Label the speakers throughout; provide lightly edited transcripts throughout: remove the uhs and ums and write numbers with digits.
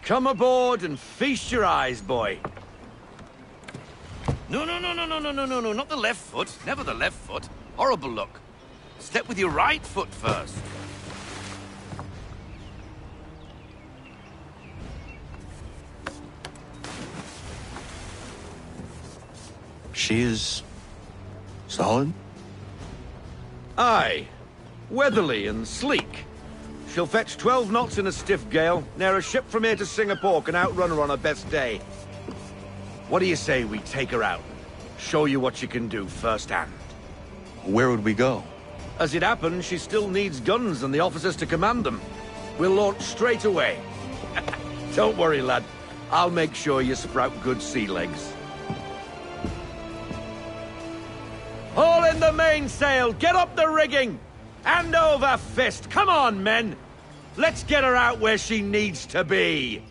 Speaker 1: Come aboard and feast your eyes, boy. No, not the left foot. Never the left foot. Horrible look. Step with your right foot first.
Speaker 2: She is solid?
Speaker 1: Aye. Weatherly and sleek. She'll fetch 12 knots in a stiff gale, near a ship from here to Singapore can outrun her on her best day. What do you say we take her out? Show you what she can do firsthand.
Speaker 2: Where would we go?
Speaker 1: As it happens, she still needs guns and the officers to command them. We'll launch straight away. Don't worry, lad. I'll make sure you sprout good sea legs. Haul in the mainsail! Get up the rigging! Hand over fist! Come on, men! Let's get her out where she needs to be!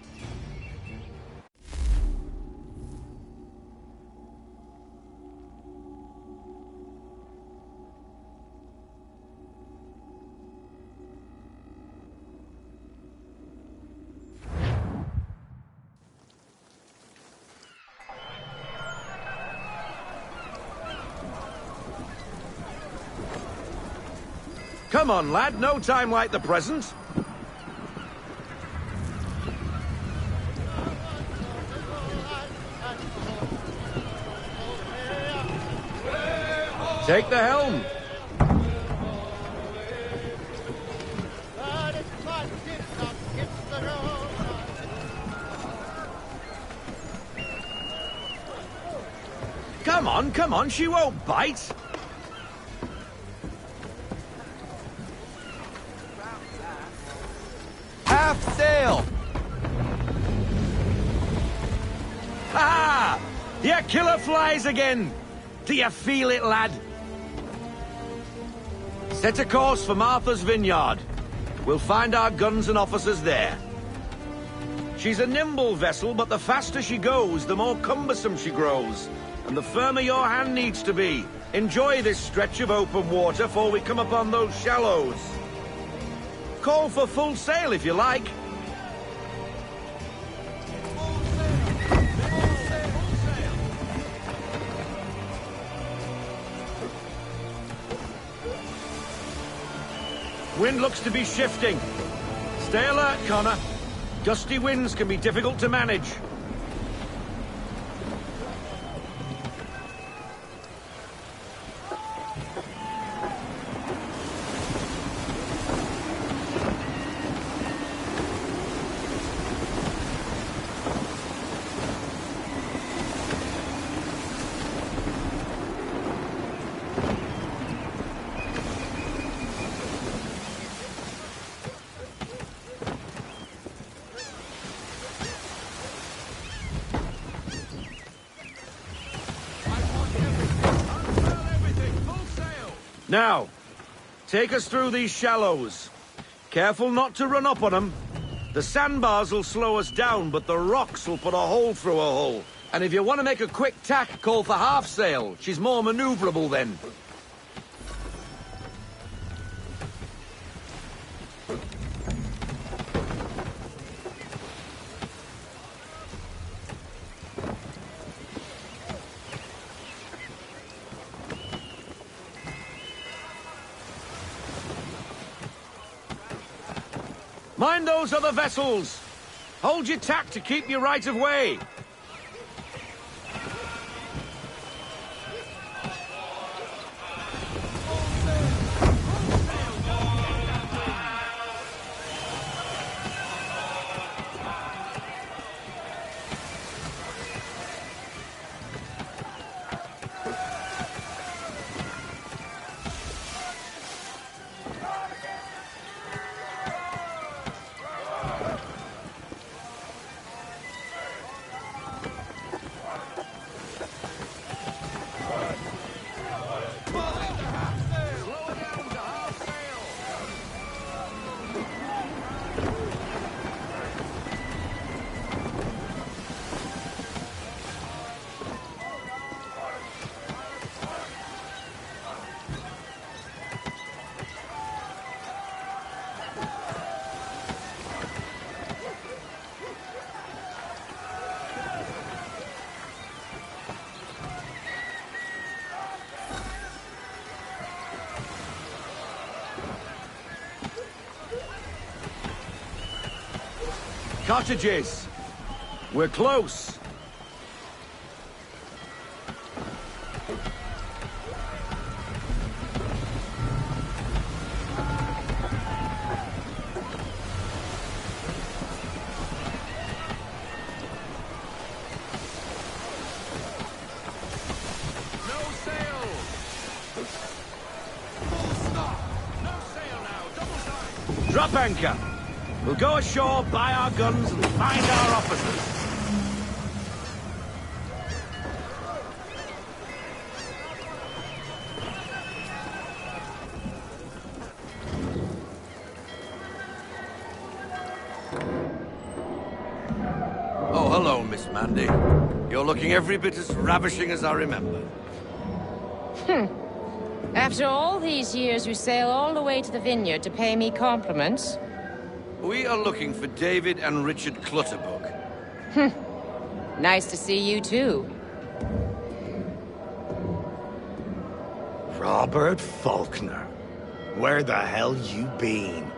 Speaker 1: Come on, lad. No time like the present. Take the helm. Come on, she won't bite.
Speaker 2: Half sail!
Speaker 1: Ha! You killer flies again! Do you feel it, lad? Set a course for Martha's Vineyard. We'll find our guns and officers there. She's a nimble vessel, but the faster she goes, the more cumbersome she grows. And the firmer your hand needs to be. Enjoy this stretch of open water before we come upon those shallows. Call for full sail if you like. Wind looks to be shifting. Stay alert, Connor. Gusty winds can be difficult to manage. Now, take us through these shallows. Careful not to run up on them. The sandbars will slow us down, but the rocks will put a hole through a hull. And if you want to make a quick tack, call for half sail. She's more maneuverable then. Mind those other vessels! Hold your tack to keep your right of way! Cottages! We're close! Drop anchor! We'll go ashore, buy our guns, and find our officers. Oh, hello, Miss Mandy. You're looking every bit as ravishing as I remember.
Speaker 3: After all these years, you sail all the way to the vineyard to pay me compliments?
Speaker 1: We are looking for David and Richard Clutterbuck.
Speaker 3: Nice to see you, too.
Speaker 4: Robert Faulkner. Where the hell you been?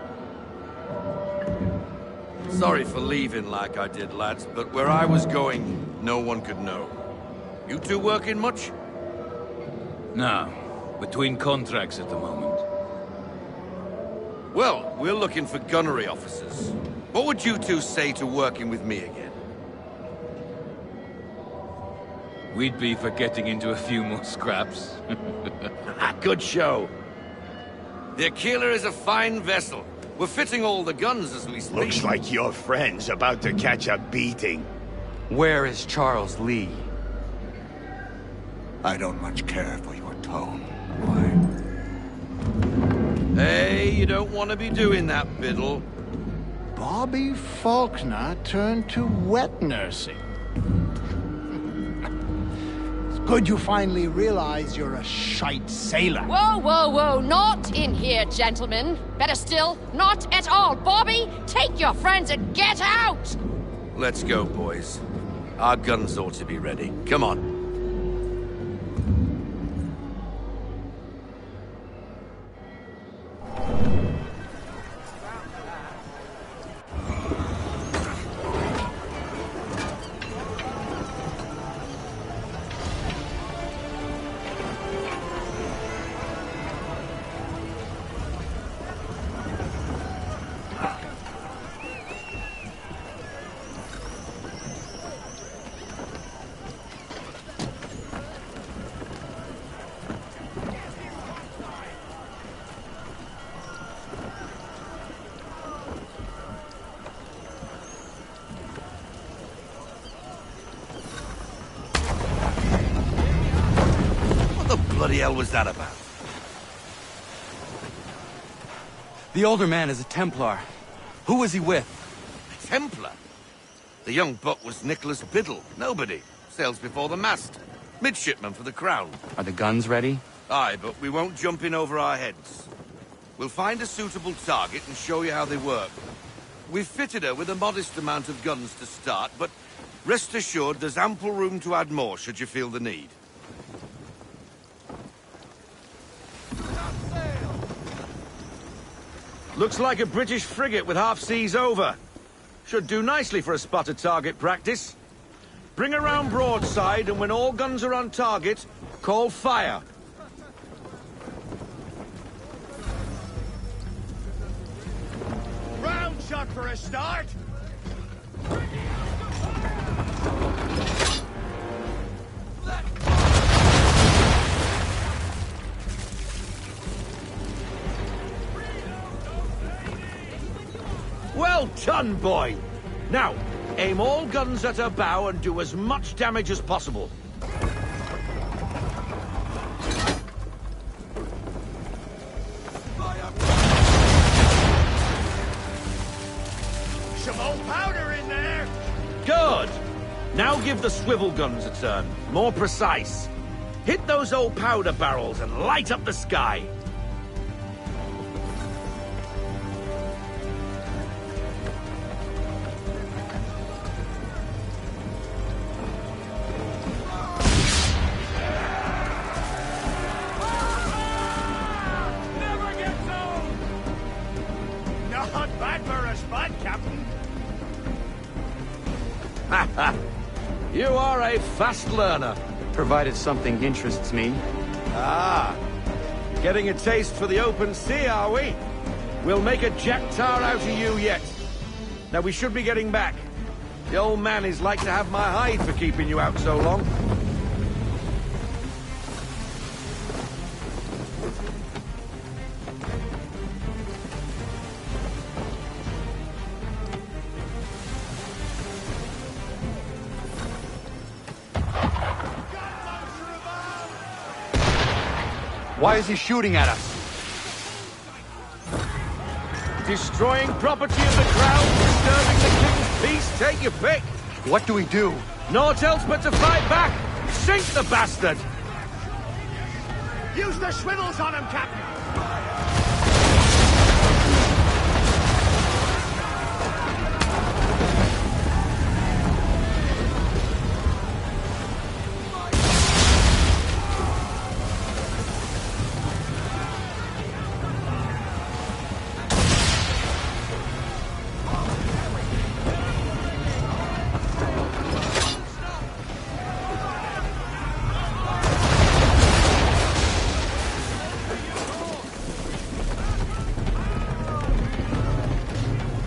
Speaker 1: Sorry for leaving like I did, lads, but where I was going, no one could know. You two working much?
Speaker 5: No. Between contracts at the moment.
Speaker 1: Well, we're looking for gunnery officers. What would you two say to working with me again?
Speaker 5: We'd be for getting into a few more scraps.
Speaker 1: Good show. The ItzAgiiLe is a fine vessel. We're fitting all the guns as we speak.
Speaker 4: Looks like your friend's about to catch a beating.
Speaker 2: Where is Charles Lee? I don't much care for your tone. Why?
Speaker 1: Hey, you don't want to be doing that, Biddle.
Speaker 6: Bobby Faulkner turned to wet nursing. It's good you finally realize you're a shite sailor.
Speaker 7: Whoa, whoa, whoa, not in here, gentlemen. Better still, not at all. Bobby, take your friends and get out!
Speaker 1: Let's go, boys. Our guns ought to be ready. Come on. What the hell was that about?
Speaker 2: The older man is a Templar. Who was he with?
Speaker 1: A Templar? The young buck was Nicholas Biddle. Nobody. Sails before the mast. Midshipman for the Crown.
Speaker 2: Are the guns ready?
Speaker 1: Aye, but we won't jump in over our heads. We'll find a suitable target and show you how they work. We've fitted her with a modest amount of guns to start, but rest assured there's ample room to add more should you feel the need. Looks like a British frigate with half seas over. Should do nicely for a spotted target practice. Bring around broadside, and when all guns are on target, call fire.
Speaker 4: Round shot for a start.
Speaker 1: Well done, boy! Now, aim all guns at her bow and do as much damage as possible.
Speaker 4: Some old powder in there.
Speaker 1: Good! Now give the swivel guns a turn. More precise. Hit those old powder barrels and light up the sky. You are a fast learner.
Speaker 2: Provided something interests me.
Speaker 1: Ah, getting a taste for the open sea, are we? We'll make a jack-tar out of you yet. Now, we should be getting back. The old man is like to have my hide for keeping you out so long.
Speaker 2: Why is he shooting at us?
Speaker 1: Destroying property of the crown, disturbing the king's peace, take your pick.
Speaker 2: What do we do?
Speaker 1: Naught else but to fight back. Sink the bastard!
Speaker 6: Use the swivels on him, Captain!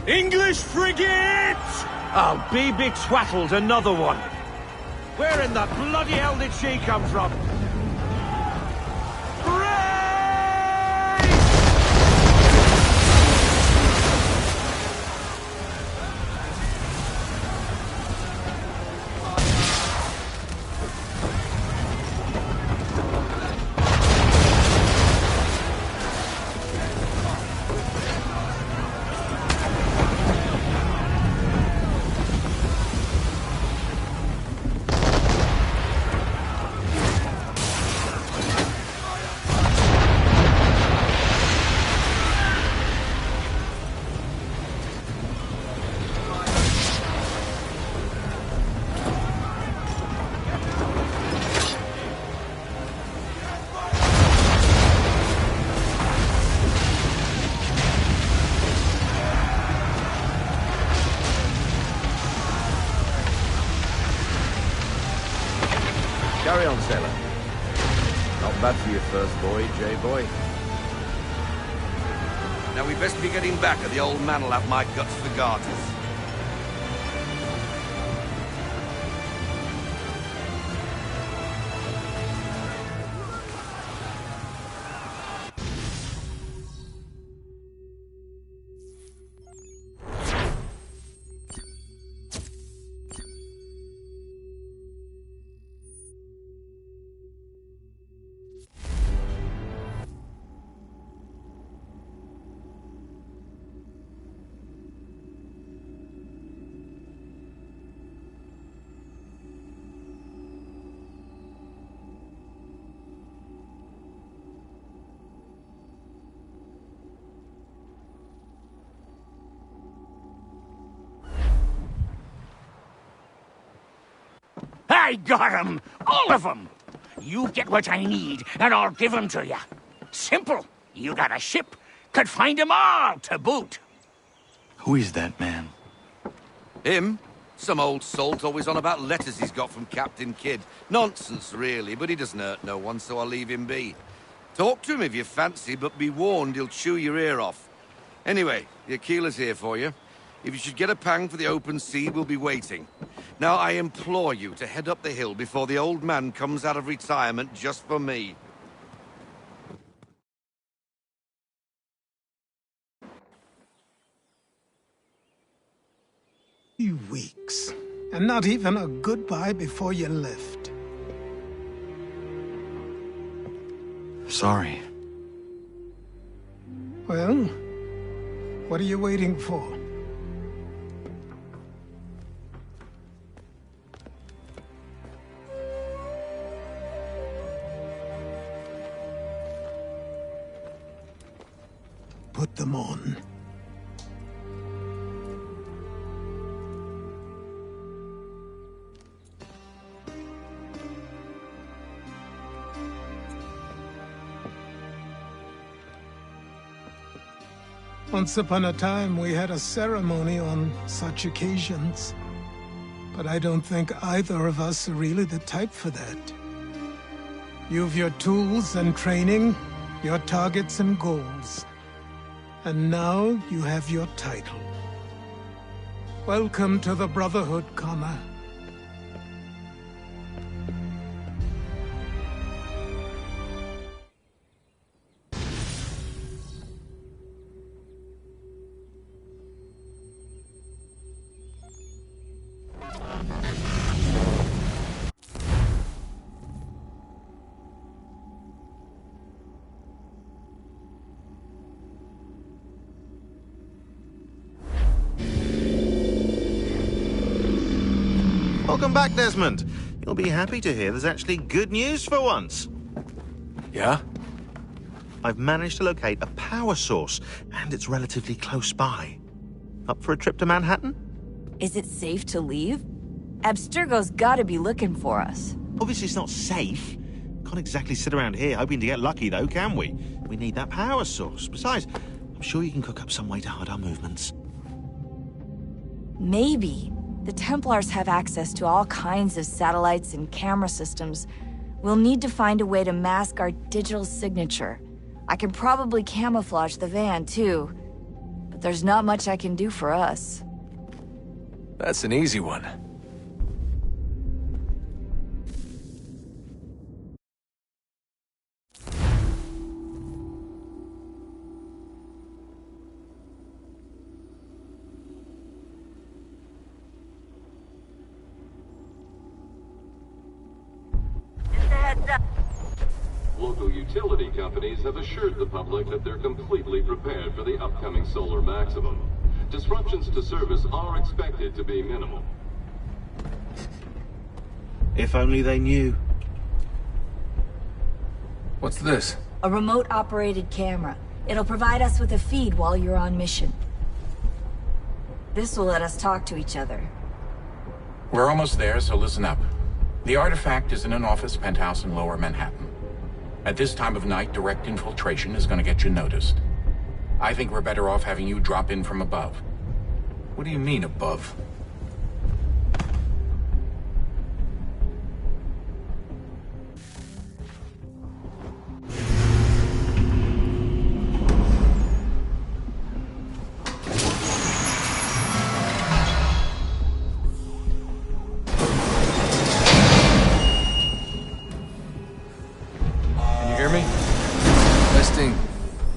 Speaker 1: English frigate! I'll be betwattled, another one. Where in the bloody hell did she come from? Carry on, sailor. Not bad for your first voyage, eh, boy? Now we best be getting back, or the old man'll have my guts for garters.
Speaker 8: I got 'em! All of 'em! You get what I need, and I'll give 'em to you. Simple. You got a ship. Could find 'em all to boot.
Speaker 2: Who is that man?
Speaker 1: Him? Some old salt always on about letters he's got from Captain Kidd. Nonsense, really, but he doesn't hurt no one, so I'll leave him be. Talk to him if you fancy, but be warned he'll chew your ear off. Anyway, the ItzAgiile's here for you. If you should get a pang for the open sea, we'll be waiting. Now, I implore you to head up the hill before the old man comes out of retirement just for me.
Speaker 6: Weeks. And not even a goodbye before you left.
Speaker 2: Sorry.
Speaker 6: Well, what are you waiting for? Put them on. Once upon a time, we had a ceremony on such occasions.
Speaker 9: but I don't think either of us are really the type for that. You've your tools and training, your targets and goals. And now you have your title. Welcome to the Brotherhood, Connor.
Speaker 10: Welcome back, Desmond. You'll be happy to hear there's actually good news for once.
Speaker 4: Yeah?
Speaker 10: I've managed to locate a power source, and it's relatively close by. Up for a trip to Manhattan?
Speaker 11: Is it safe to leave? Abstergo's gotta be looking for us.
Speaker 10: Obviously it's not safe. Can't exactly sit around here hoping to get lucky, though, can we? We need that power source. Besides, I'm sure you can cook up some way to hide our movements.
Speaker 11: Maybe. The Templars have access to all kinds of satellites and camera systems. We'll need to find a way to mask our digital signature. I can probably camouflage the van, too. But there's not much I can do for us.
Speaker 4: That's an easy one.
Speaker 12: Local utility companies have assured the public that they're completely prepared for the upcoming solar maximum. Disruptions to service are expected to be minimal.
Speaker 10: If only they knew.
Speaker 4: What's this?
Speaker 11: A remote-operated camera. It'll provide us with a feed while you're on mission. This will let us talk to each other.
Speaker 13: We're almost there, so listen up. The artifact is in an office penthouse in Lower Manhattan. At this time of night, direct infiltration is going to get you noticed. I think we're better off having you drop in from above.
Speaker 4: What do you mean, above?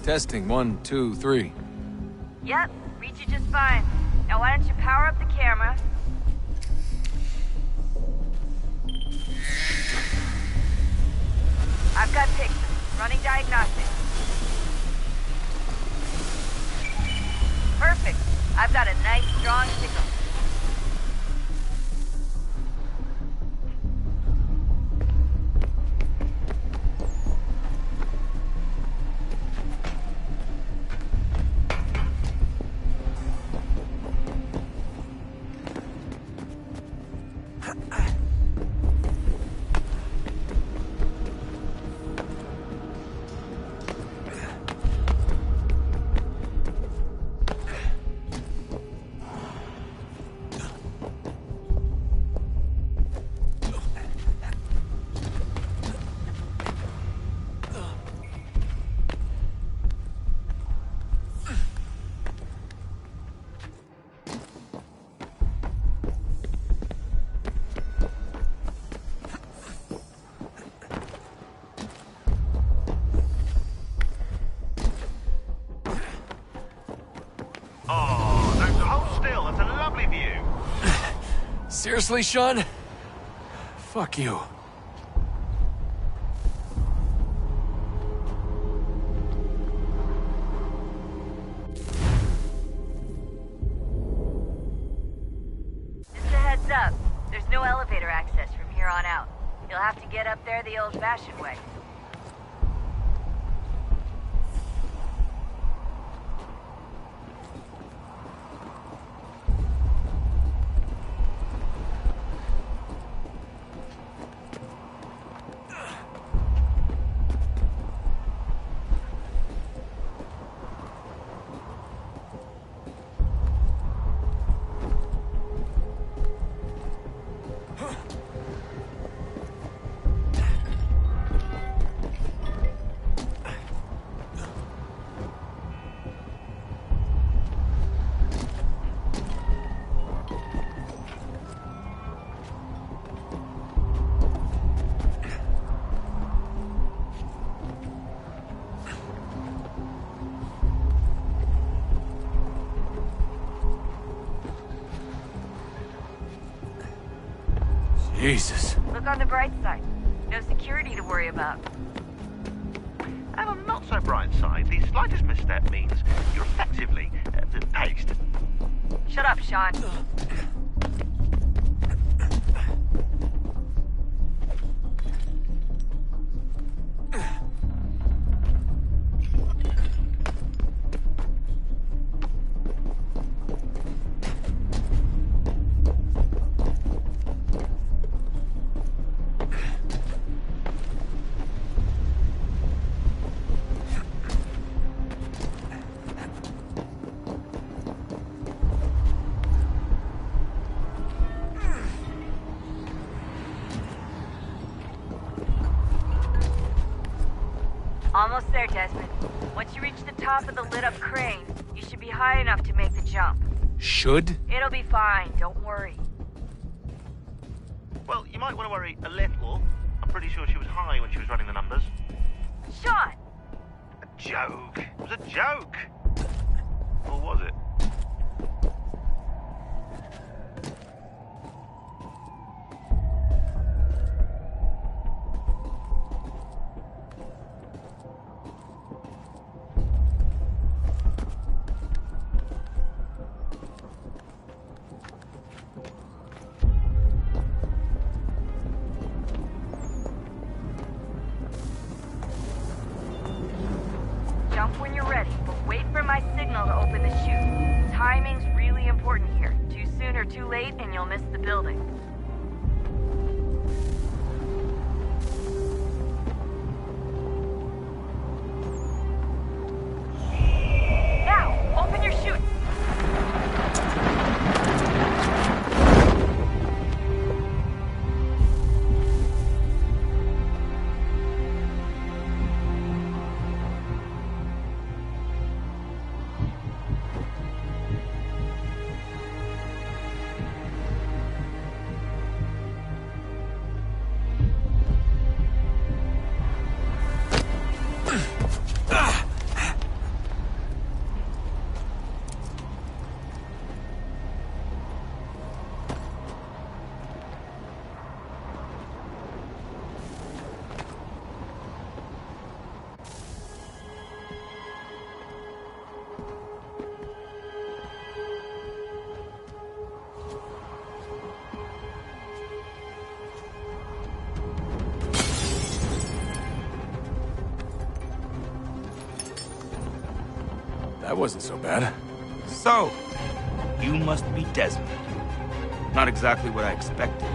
Speaker 4: Testing, 1, 2, 3.
Speaker 11: Yep, reach you just fine. Now why don't you power up the camera? I've got Psn, running diagnostics. Perfect. I've got a nice, strong signal.
Speaker 4: Seriously, Sean? Fuck you.
Speaker 11: Just a heads up. There's no elevator access from here on out. You'll have to get up there the old-fashioned way.
Speaker 2: Jesus.
Speaker 11: Look on the bright side. No security to worry about.
Speaker 10: And on the not so bright side, the slightest misstep means you're effectively paced.
Speaker 11: Shut up, Sean. Almost there, Desmond. Once you reach the top of the lit-up crane, you should be high enough to make the jump.
Speaker 2: Should?
Speaker 11: It'll be fine, don't worry.
Speaker 10: Well, you might want to worry a little. I'm pretty sure she was high when she was running the numbers.
Speaker 11: Sean!
Speaker 10: A joke. It was a joke. Or was it?
Speaker 11: Jump when you're ready, but wait for my signal to open the chute. Timing's really important here. Too soon or too late, and you'll miss the building. Now, open your chute!
Speaker 2: That wasn't so bad.
Speaker 14: So, you must be Desmond. Not exactly what I expected,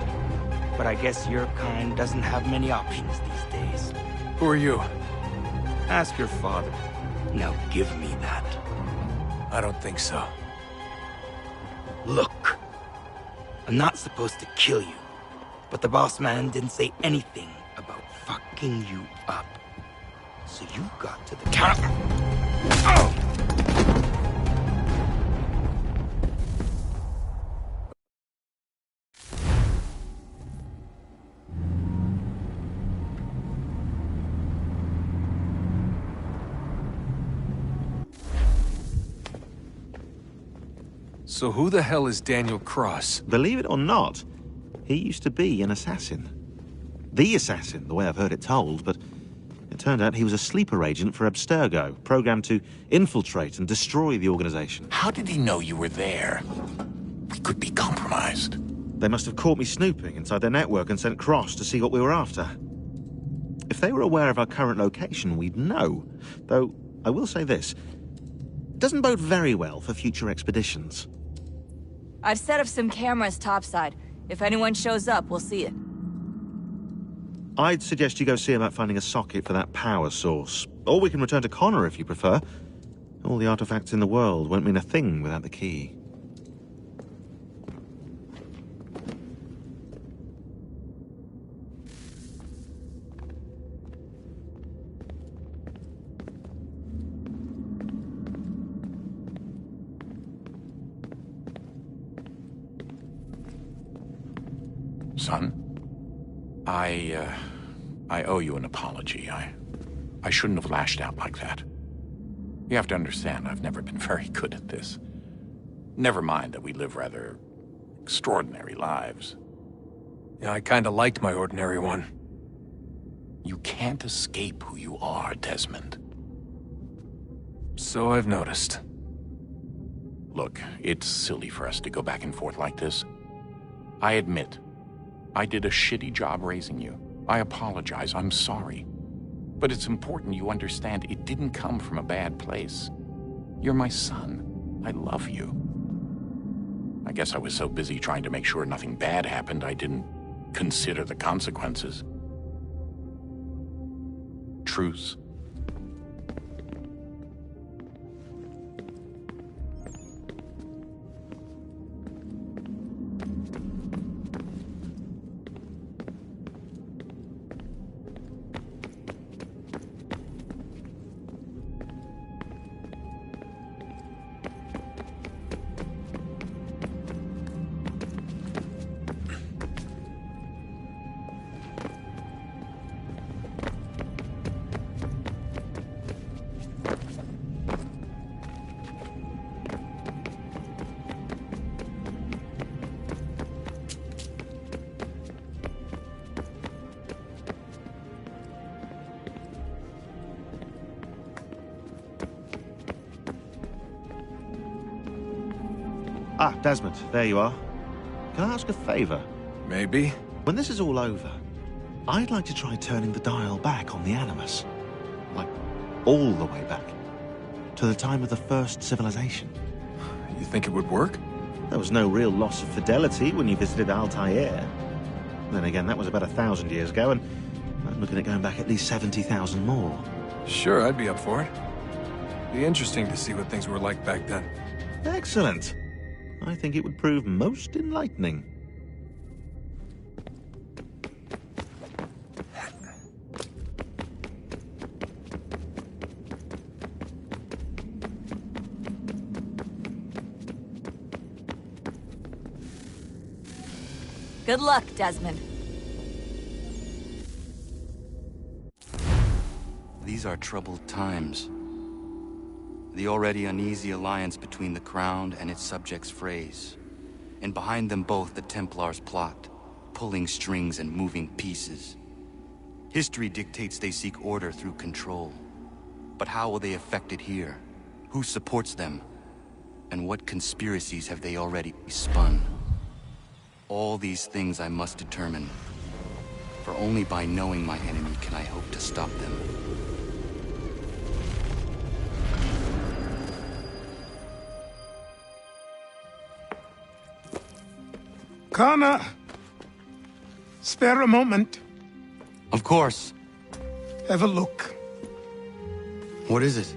Speaker 14: but I guess your kind doesn't have many options these days.
Speaker 2: Who are you?
Speaker 14: Ask your father. Now give me that.
Speaker 2: I don't think so.
Speaker 14: Look, I'm not supposed to kill you, but the boss man didn't say anything about fucking you up. So you got to the counter. Oh!
Speaker 2: So who the hell is Daniel Cross?
Speaker 10: Believe it or not, he used to be an assassin. The assassin, the way I've heard it told, but it turned out he was a sleeper agent for Abstergo, programmed to infiltrate and destroy the organization.
Speaker 13: How did he know you were there? We could be compromised.
Speaker 10: They must have caught me snooping inside their network and sent Cross to see what we were after. If they were aware of our current location, we'd know. Though, I will say this, it doesn't bode very well for future expeditions.
Speaker 11: I've set up some cameras topside. If anyone shows up, we'll see it.
Speaker 10: I'd suggest you go see about finding a socket for that power source. Or we can return to Connor if you prefer. All the artifacts in the world won't mean a thing without the key.
Speaker 13: Son, I owe you an apology. I shouldn't have lashed out like that. You have to understand, I've never been very good at this. Never mind that we live rather extraordinary lives.
Speaker 15: Yeah, I kinda liked my ordinary one.
Speaker 13: You can't escape who you are, Desmond.
Speaker 15: So I've noticed.
Speaker 13: Look, it's silly for us to go back and forth like this. I admit, I did a shitty job raising you. I apologize, I'm sorry. But it's important you understand it didn't come from a bad place. You're my son. I love you. I guess I was so busy trying to make sure nothing bad happened, I didn't consider the consequences. Truce.
Speaker 10: Ah, Desmond, there you are. Can I ask a favor?
Speaker 15: Maybe.
Speaker 10: When this is all over, I'd like to try turning the dial back on the Animus. Like, all the way back. To the time of the first civilization.
Speaker 15: You think it would work?
Speaker 10: There was no real loss of fidelity when you visited Altair. Then again, that was about 1,000 years ago, and I'm looking at going back at least 70,000 more.
Speaker 15: Sure, I'd be up for it. Be interesting to see what things were like back then.
Speaker 10: Excellent. I think it would prove most enlightening.
Speaker 11: Good luck, Desmond.
Speaker 2: These are troubled times. The already uneasy alliance between the Crown and its subjects frays. And behind them both the Templars plot, pulling strings and moving pieces. History dictates they seek order through control. But how will they affect it here? Who supports them? And what conspiracies have they already spun? All these things I must determine. For only by knowing my enemy can I hope to stop them.
Speaker 9: Connor! Spare a moment.
Speaker 2: Of course.
Speaker 9: Have a look.
Speaker 2: What is it?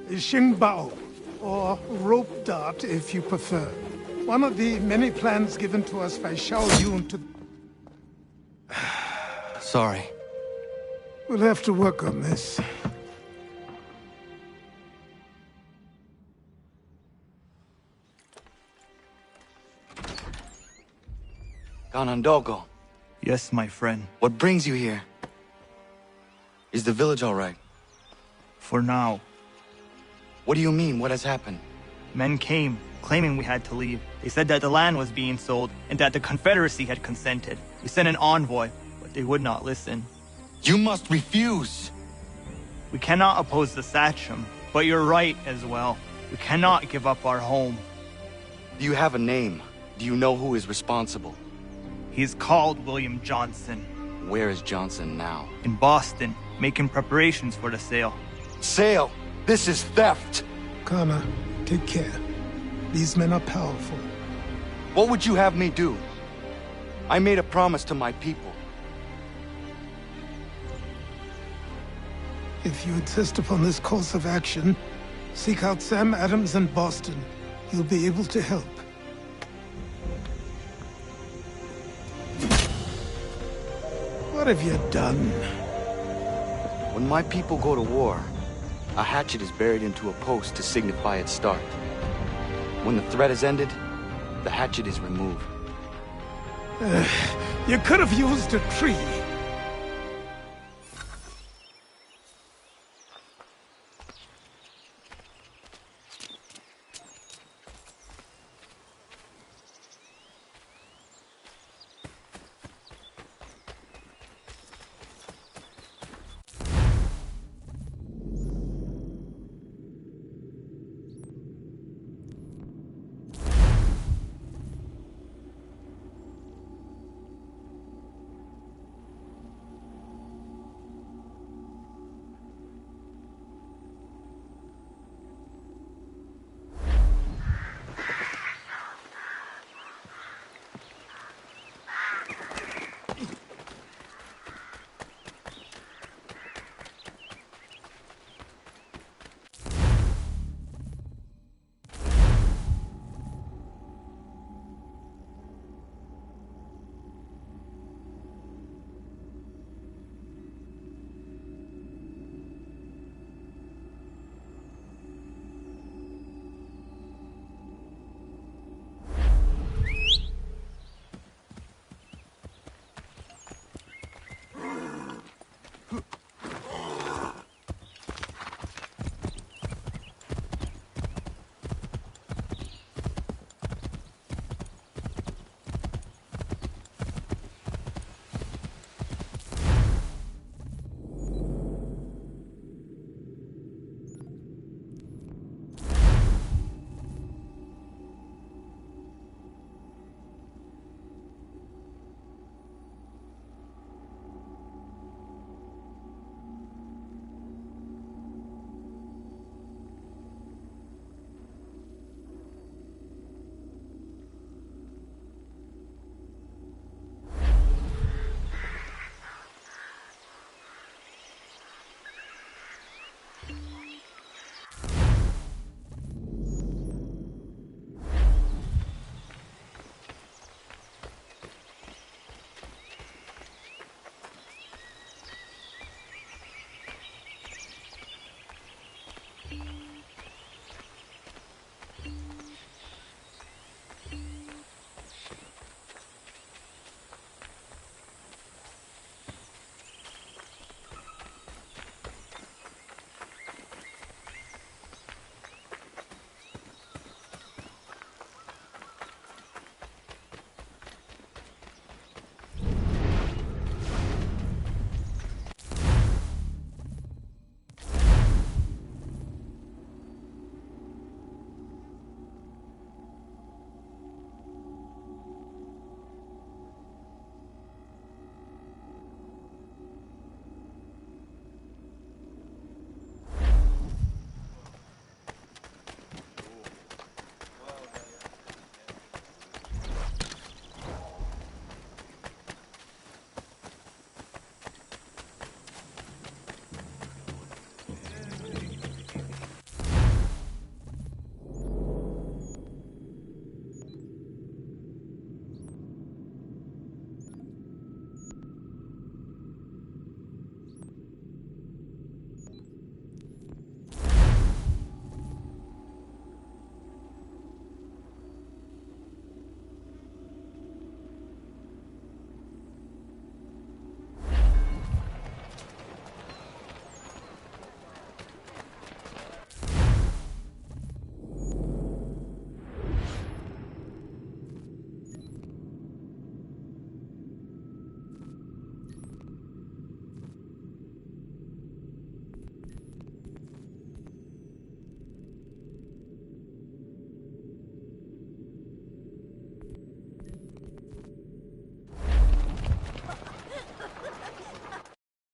Speaker 9: Xingbao, or rope dart if you prefer. One of the many plans given to us by Xiao Yun to...
Speaker 2: Sorry.
Speaker 9: We'll have to work on this.
Speaker 2: Ganondogo.
Speaker 16: Yes, my friend.
Speaker 2: What brings you here? Is the village all right?
Speaker 16: For now.
Speaker 2: What do you mean? What has happened?
Speaker 16: Men came, claiming we had to leave. They said that the land was being sold, and that the Confederacy had consented. We sent an envoy, but they would not listen.
Speaker 2: You must refuse!
Speaker 16: We cannot oppose the Sachem, but you're right as well. We cannot give up our home.
Speaker 2: Do you have a name? Do you know who is responsible?
Speaker 16: He's called William Johnson.
Speaker 2: Where is Johnson now?
Speaker 16: In Boston, making preparations for the sale.
Speaker 2: Sale? This is theft!
Speaker 9: Connor, take care. These men are powerful.
Speaker 2: What would you have me do? I made a promise to my people.
Speaker 9: If you insist upon this course of action, seek out Sam Adams in Boston. He'll be able to help. What have you done?
Speaker 2: When my people go to war, a hatchet is buried into a post to signify its start. When the threat is ended, the hatchet is removed.
Speaker 9: You could have used a tree.